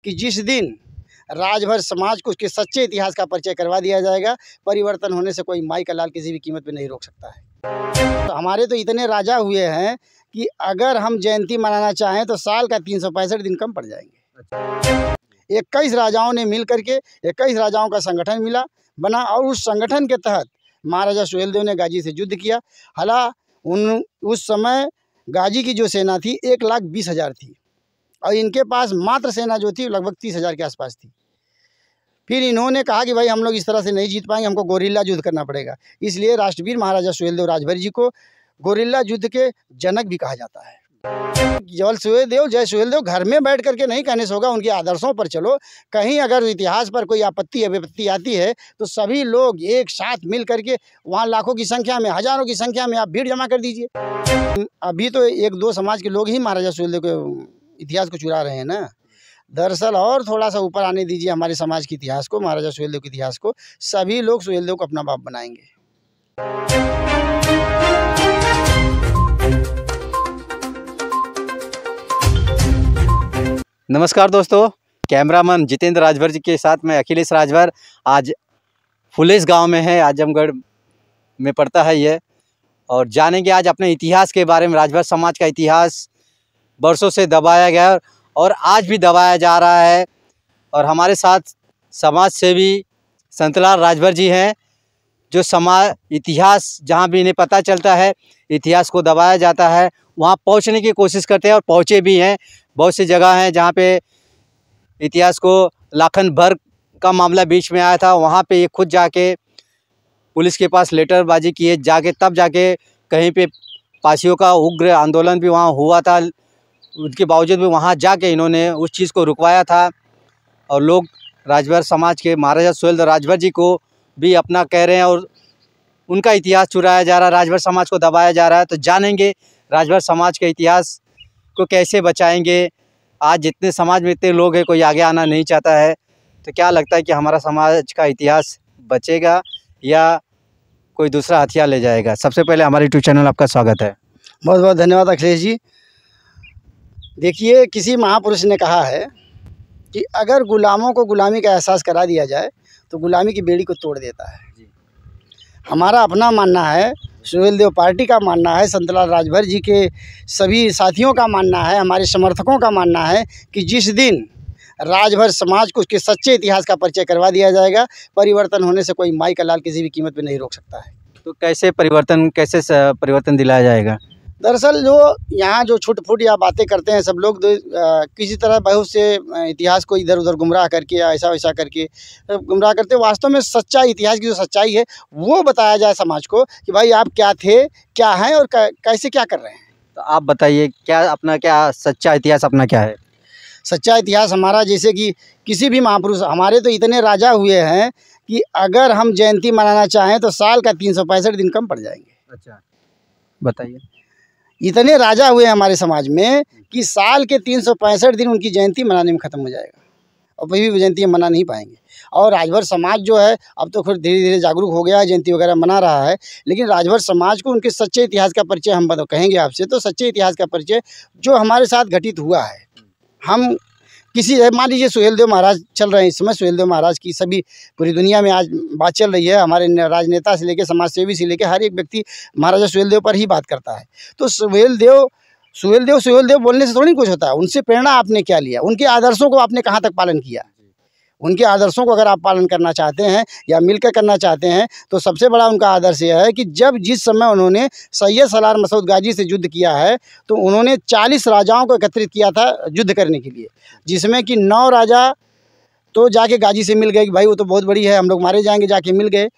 कि जिस दिन राजभर समाज को उसके सच्चे इतिहास का परिचय करवा दिया जाएगा, परिवर्तन होने से कोई माई का लाल किसी भी कीमत पे नहीं रोक सकता है। तो हमारे तो इतने राजा हुए हैं कि अगर हम जयंती मनाना चाहें तो साल का 365 दिन कम पड़ जाएंगे। 21 राजाओं ने मिल करके 21 राजाओं का संगठन बना और उस संगठन के तहत महाराजा सुहेलदेव ने गाजी से युद्ध किया। हालांकि उस समय गाजी की जो सेना थी 1,20,000 थी और इनके पास मात्र सेना जो थी लगभग 30,000 के आसपास थी। फिर इन्होंने कहा कि भाई हम लोग इस तरह से नहीं जीत पाएंगे, हमको गोरिल्ला युद्ध करना पड़ेगा। इसलिए राष्ट्रवीर महाराजा सुहेलदेव राजभर जी को गोरिल्ला युद्ध के जनक भी कहा जाता है। जय सुहेलदेव घर में बैठ करके नहीं कहने से होगा, उनके आदर्शों पर चलो। कहीं अगर इतिहास पर कोई आपत्ति या विपत्ति आती है तो सभी लोग एक साथ मिल करके वहाँ लाखों की संख्या में, हजारों की संख्या में आप भीड़ जमा कर दीजिए। अभी तो 1-2 समाज के लोग ही महाराजा सुहेलदेव के इतिहास को चुरा रहे हैं ना। दरअसल और थोड़ा सा ऊपर आने दीजिए हमारे समाज के इतिहास को, महाराजा सुहेलदेव के इतिहास को। सभी लोग सुहेलदेव को अपना बाप बनाएंगे। नमस्कार दोस्तों, कैमरामैन जितेंद्र राजभर जी के साथ मैं अखिलेश राजभर आज फुलेस गांव में है, आजमगढ़ में पड़ता है ये। और जानेंगे आज अपने इतिहास के बारे में। राजभर समाज का इतिहास बरसों से दबाया गया और आज भी दबाया जा रहा है। और हमारे साथ समाज सेवी संतलाल राजभर जी हैं, जो समाज इतिहास जहां भी इन्हें पता चलता है इतिहास को दबाया जाता है वहां पहुंचने की कोशिश करते हैं और पहुंचे भी हैं। बहुत सी जगह हैं जहां पे इतिहास को लाखन भर का मामला बीच में आया था, वहां पे ये खुद जाके पुलिस के पास लेटरबाजी किए, जाके तब जाके कहीं पे पासियों का उग्र आंदोलन भी वहाँ हुआ था। उसके बावजूद भी वहाँ जाके इन्होंने उस चीज़ को रुकवाया था और लोग राजभर समाज के महाराजा सुहेलदेव राजभर जी को भी अपना कह रहे हैं और उनका इतिहास चुराया जा रहा है, राजभर समाज को दबाया जा रहा है। तो जानेंगे राजभर समाज के इतिहास को कैसे बचाएंगे। आज जितने समाज में इतने लोग हैं, कोई आगे आना नहीं चाहता है, तो क्या लगता है कि हमारा समाज का इतिहास बचेगा या कोई दूसरा हथियार ले जाएगा? सबसे पहले हमारे यूट्यूब चैनल आपका स्वागत है। बहुत बहुत धन्यवाद अखिलेश जी। देखिए, किसी महापुरुष ने कहा है कि अगर गुलामों को गुलामी का एहसास करा दिया जाए तो गुलामी की बेड़ी को तोड़ देता है। हमारा अपना मानना है, सुहेलदेव पार्टी का मानना है, संतलाल राजभर जी के सभी साथियों का मानना है, हमारे समर्थकों का मानना है कि जिस दिन राजभर समाज को उसके सच्चे इतिहास का परिचय करवा दिया जाएगा, परिवर्तन होने से कोई माई का लाल किसी भी कीमत पे नहीं रोक सकता है। तो कैसे परिवर्तन दिलाया जाएगा? दरअसल जो यहाँ जो छुट फुट या बातें करते हैं सब लोग, किसी तरह बहुत से इतिहास को इधर उधर गुमराह करके या ऐसा वैसा करके गुमराह करते, वास्तव में सच्चा इतिहास की जो सच्चाई है वो बताया जाए समाज को कि भाई आप क्या थे, क्या हैं और कैसे क्या कर रहे हैं। तो आप बताइए, क्या सच्चा इतिहास अपना क्या है? सच्चा इतिहास हमारा, जैसे कि किसी भी महापुरुष, हमारे तो इतने राजा हुए हैं कि अगर हम जयंती मनाना चाहें तो साल का 365 दिन कम पड़ जाएंगे। अच्छा, बताइए। इतने राजा हुए हैं हमारे समाज में कि साल के 365 दिन उनकी जयंती मनाने में ख़त्म हो जाएगा और कभी भी जयंती मना नहीं पाएंगे। और राजभर समाज जो है अब तो फिर धीरे धीरे जागरूक हो गया है, जयंती वगैरह मना रहा है। लेकिन राजभर समाज को उनके सच्चे इतिहास का परिचय हम कहेंगे आपसे, तो सच्चे इतिहास का परिचय जो हमारे साथ घटित हुआ है। हम किसी, मान लीजिए सुहेलदेव महाराज चल रहे हैं इस समय, सुहेलदेव महाराज की सभी पूरी दुनिया में आज बात चल रही है। हमारे राजनेता से लेकर समाज सेवी से लेकर हर एक व्यक्ति महाराजा सुहेलदेव पर ही बात करता है। तो सुहेलदेव बोलने से थोड़ी कुछ होता है। उनसे प्रेरणा आपने क्या लिया, उनके आदर्शों को आपने कहाँ तक पालन किया। उनके आदर्शों को अगर आप पालन करना चाहते हैं या मिलकर करना चाहते हैं तो सबसे बड़ा उनका आदर्श यह है कि जिस समय उन्होंने सैयद सलार मसूद गाजी से युद्ध किया है तो उन्होंने 40 राजाओं को एकत्रित किया था युद्ध करने के लिए, जिसमें कि 9 राजा तो जाके गाजी से मिल गए कि भाई वो तो बहुत बड़ी है, हम लोग मारे जाएंगे, जाके मिल गए।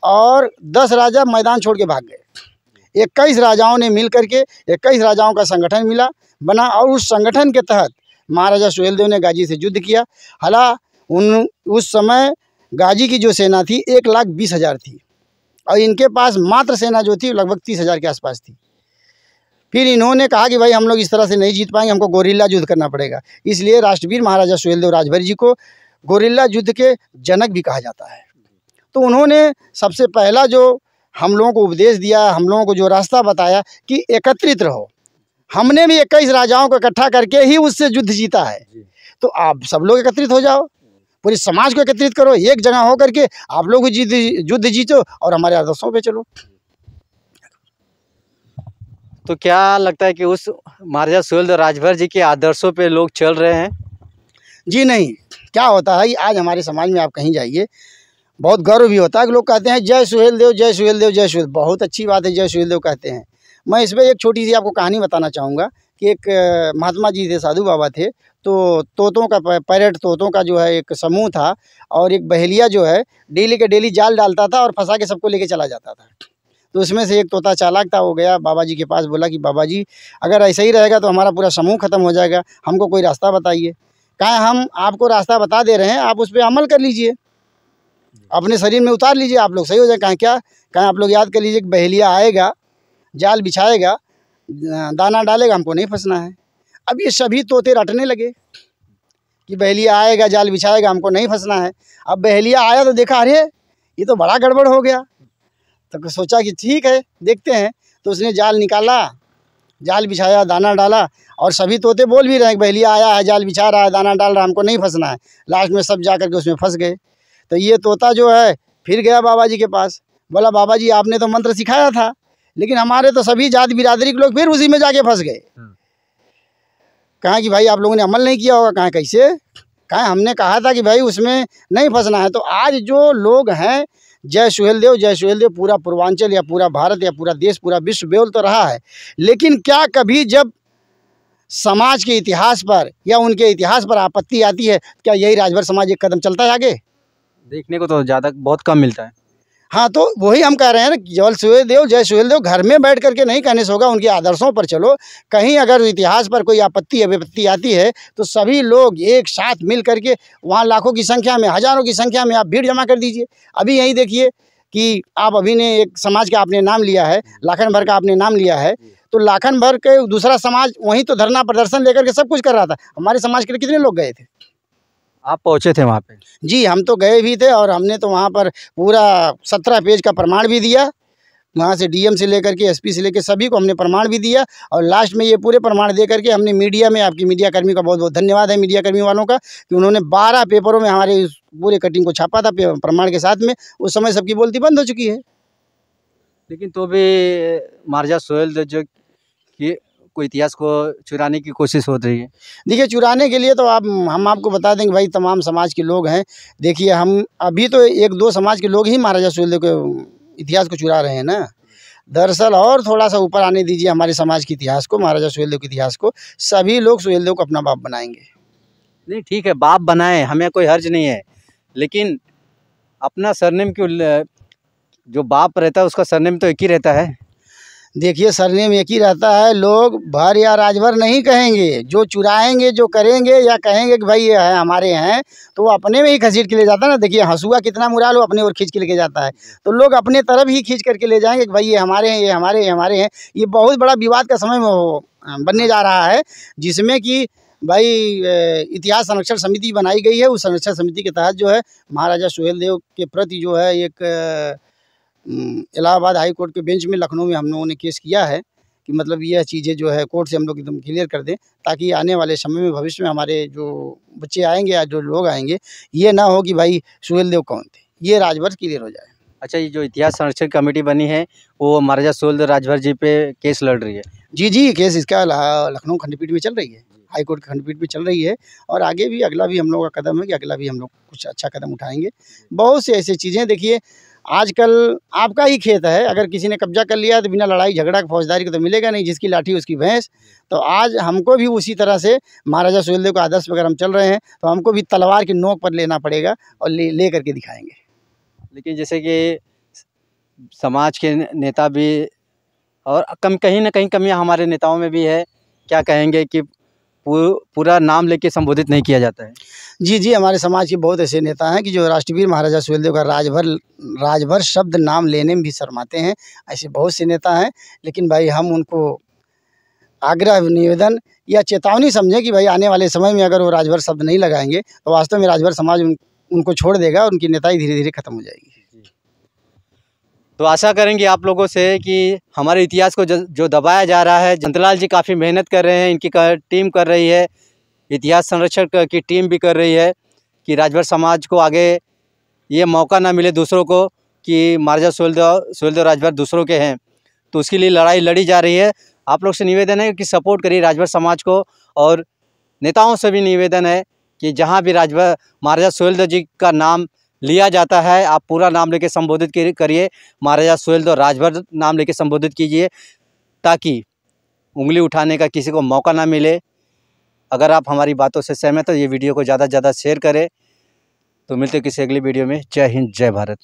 और 10 राजा मैदान छोड़ के भाग गए। 21 राजाओं ने मिल करके 21 राजाओं का संगठन बना और उस संगठन के तहत महाराजा सुहेलदेव ने गाजी से युद्ध किया। हालांकि उस समय गाजी की जो सेना थी 1,20,000 थी और इनके पास मात्र सेना जो थी लगभग 30,000 के आसपास थी। फिर इन्होंने कहा कि भाई हम लोग इस तरह से नहीं जीत पाएंगे, हमको गोरिल्ला युद्ध करना पड़ेगा। इसलिए राष्ट्रवीर महाराजा सुहेलदेव राजभर जी को गोरिल्ला युद्ध के जनक भी कहा जाता है। तो उन्होंने सबसे पहला जो हम लोगों को उपदेश दिया, हम लोगों को जो रास्ता बताया कि एकत्रित रहो। हमने भी 21 राजाओं को इकट्ठा करके ही उससे युद्ध जीता है। तो आप सब लोग एकत्रित हो जाओ, पूरे समाज को एकत्रित करो, एक जगह हो करके आप लोग भी युद्ध जीतो और हमारे आदर्शों पे चलो। तो क्या लगता है कि उस महाराजा सुहेलदेव राजभर जी के आदर्शों पे लोग चल रहे हैं? जी नहीं, क्या होता है आज हमारे समाज में आप कहीं जाइए, बहुत गर्व भी होता है कि लोग कहते हैं जय सुहेलदेव, जय सुहेलदेव, जय सुहेल। बहुत अच्छी बात है, जय सुहेलदेव कहते हैं। मैं इसमें एक छोटी सी आपको कहानी बताना चाहूँगा कि एक महात्मा जी थे, साधु बाबा थे, तो तोतों का पैरेट तोतों का जो है एक समूह था, और एक बहेलिया जो है डेली के डेली जाल डालता था और फंसा के सबको लेके चला जाता था। तो उसमें से एक तोता चालाक था, वो गया बाबा जी के पास, बोला कि बाबा जी अगर ऐसा ही रहेगा तो हमारा पूरा समूह ख़त्म हो जाएगा, हमको कोई रास्ता बताइए। कहा हम आपको रास्ता बता दे रहे हैं, आप उस पर अमल कर लीजिए, अपने शरीर में उतार लीजिए, आप लोग सही हो जाए। कहें क्या? कहें आप लोग याद कर लीजिए कि बहेलिया आएगा, जाल बिछाएगा, दाना डालेगा, हमको नहीं फंसना है। अब ये सभी तोते रटने लगे कि बहेलिया आएगा, जाल बिछाएगा, हमको नहीं फंसना है। अब बहेलिया आया तो देखा अरे ये तो बड़ा गड़बड़ हो गया, तो सोचा कि ठीक है देखते हैं। तो उसने जाल निकाला, जाल बिछाया, दाना डाला, और सभी तोते बोल भी रहे हैं बहेलिया आया है, जाल बिछा रहा है, दाना डाल रहा है, हमको नहीं फंसना है। लास्ट में सब जा करके उसमें फंस गए। तो ये तोता जो है फिर गया बाबा जी के पास, बोला बाबा जी आपने तो मंत्र सिखाया था, लेकिन हमारे तो सभी जात बिरादरी के लोग फिर उसी में जाके फंस गए। कहा कि भाई आप लोगों ने अमल नहीं किया होगा। कहा कैसे? कहा हमने कहा था कि भाई उसमें नहीं फंसना है। तो आज जो लोग हैं जय सुहेलदेव पूरा पूर्वांचल या पूरा भारत या पूरा देश पूरा विश्व बोल तो रहा है, लेकिन क्या कभी जब समाज के इतिहास पर या उनके इतिहास पर आपत्ति आती है, क्या यही राजभर समाज एक कदम चलता है आगे? देखने को तो ज़्यादा बहुत कम मिलता है। हाँ, तो वही हम कह रहे हैं ना, जय सुहेलदेव घर में बैठ करके नहीं कहने से होगा, उनके आदर्शों पर चलो। कहीं अगर इतिहास पर कोई आपत्ति या विपत्ति आती है तो सभी लोग एक साथ मिल करके वहाँ लाखों की संख्या में, हज़ारों की संख्या में आप भीड़ जमा कर दीजिए। अभी यही देखिए कि आप अभी ने एक समाज का आपने नाम लिया है, लाखन भर का आपने नाम लिया है, तो लाखन भर के दूसरा समाज वहीं तो धरना प्रदर्शन लेकर के सब कुछ कर रहा था। हमारे समाज के कितने लोग गए थे? आप पहुँचे थे वहाँ पे? जी, हम तो गए भी थे, और हमने तो वहाँ पर पूरा 17 पेज का प्रमाण भी दिया। वहाँ से डीएम से लेकर के एसपी से लेकर सभी को हमने प्रमाण भी दिया, और लास्ट में ये पूरे प्रमाण दे करके हमने मीडिया में, आपकी मीडिया कर्मी का बहुत बहुत धन्यवाद है मीडिया कर्मी वालों का, कि उन्होंने 12 पेपरों में हमारे इस पूरे कटिंग को छापा था प्रमाण के साथ में। उस समय सबकी बोलती बंद हो चुकी है। लेकिन तो भी महाराजा सुहेलदेव जो कि कोई इतिहास को चुराने की कोशिश हो रही है। देखिए, चुराने के लिए तो हम आपको बता दें कि भाई तमाम समाज के लोग हैं। देखिए, हम अभी तो 1-2 समाज के लोग ही महाराजा सुहेलदेव के इतिहास को चुरा रहे हैं ना। दरअसल और थोड़ा सा ऊपर आने दीजिए हमारे समाज के इतिहास को, महाराजा सुहेलदेव के इतिहास को, सभी लोग सुहेलदेव को अपना बाप बनाएंगे। नहीं ठीक है, बाप बनाए, हमें कोई हर्ज नहीं है, लेकिन अपना सरनेम क्यों जो बाप रहता है उसका सरनेम तो एक ही रहता है। देखिए, सरनेम एक ही रहता है, लोग भर या राजभर नहीं कहेंगे। जो चुराएंगे, जो करेंगे या कहेंगे कि भाई ये है हमारे हैं, तो वो अपने में ही घसीट के ले जाता है ना। देखिए, हंसुआ कितना मुराल, वो अपने ओर खींच के लेके जाता है, तो लोग अपने तरफ ही खींच करके ले जाएंगे कि भाई ये हमारे हैं, ये हमारे, ये हमारे हैं। ये बहुत बड़ा विवाद का समय बनने जा रहा है, जिसमें कि भाई इतिहास संरक्षण समिति बनाई गई है। उस संरक्षण समिति के तहत जो है महाराजा सुहेलदेव के प्रति जो है एक इलाहाबाद हाई कोर्ट के बेंच में लखनऊ में हम लोगों ने केस किया है कि मतलब यह चीज़ें जो है कोर्ट से हम लोग एकदम क्लियर कर दें, ताकि आने वाले समय में भविष्य में हमारे जो बच्चे आएंगे या जो लोग आएंगे, ये ना हो कि भाई सुहेलदेव कौन थे, ये राजभर क्लियर हो जाए। अच्छा, ये जो इतिहास संरक्षण कमेटी बनी है वो महाराजा सुहेलदेव राजभर जी पे केस लड़ रही है? जी, केस इसका लखनऊ खंडपीठ में चल रही है, हाई कोर्ट की खंडपीठ में चल रही है, और आगे भी अगला भी हम लोग का कदम है कि अगला भी हम लोग कुछ अच्छा कदम उठाएंगे। बहुत से ऐसी चीज़ें, देखिए आजकल आपका ही खेत है, अगर किसी ने कब्जा कर लिया तो बिना लड़ाई झगड़ा फौजदारी के तो मिलेगा नहीं, जिसकी लाठी उसकी भैंस। तो आज हमको भी उसी तरह से महाराजा सुहेलदेव का आदर्श पर अगर हम चल रहे हैं तो हमको भी तलवार की नोक पर लेना पड़ेगा, और ले करके दिखाएंगे। लेकिन जैसे कि समाज के नेता भी, और कहीं ना कहीं कमियां हमारे नेताओं में भी है, क्या कहेंगे कि पूरा नाम लेके संबोधित नहीं किया जाता है? जी, हमारे समाज के बहुत ऐसे नेता हैं कि जो राष्ट्रवीर महाराजा सुहेलदेव का राजभर शब्द नाम लेने में भी शर्माते हैं। ऐसे बहुत से नेता हैं, लेकिन भाई हम उनको आग्रह, निवेदन या चेतावनी समझें कि भाई आने वाले समय में अगर वो राजभर शब्द नहीं लगाएंगे तो वास्तव में राजभर समाज उनको छोड़ देगा और उनकी नेताई धीरे धीरे खत्म हो जाएगी। तो आशा करेंगे आप लोगों से कि हमारे इतिहास को जो दबाया जा रहा है, जंतलाल जी काफ़ी मेहनत कर रहे हैं, इनकी टीम कर रही है, इतिहास संरक्षण की टीम भी कर रही है कि राजभर समाज को आगे ये मौका ना मिले दूसरों को कि महाराजा सुहेलदेव राजभर दूसरों के हैं, तो उसके लिए लड़ाई लड़ी जा रही है। आप लोग से निवेदन है कि सपोर्ट करिए राजभर समाज को, और नेताओं से भी निवेदन है कि जहाँ भी राजभर महाराजा सुहेलदेव जी का नाम लिया जाता है, आप पूरा नाम लेके संबोधित करिए, महाराजा सुहेलदेव राजभर नाम लेके संबोधित कीजिए, ताकि उंगली उठाने का किसी को मौका ना मिले। अगर आप हमारी बातों से सहमत हो, ये वीडियो को ज़्यादा से ज़्यादा शेयर करें। तो मिलते हैं किसी अगली वीडियो में। जय हिंद, जय भारत।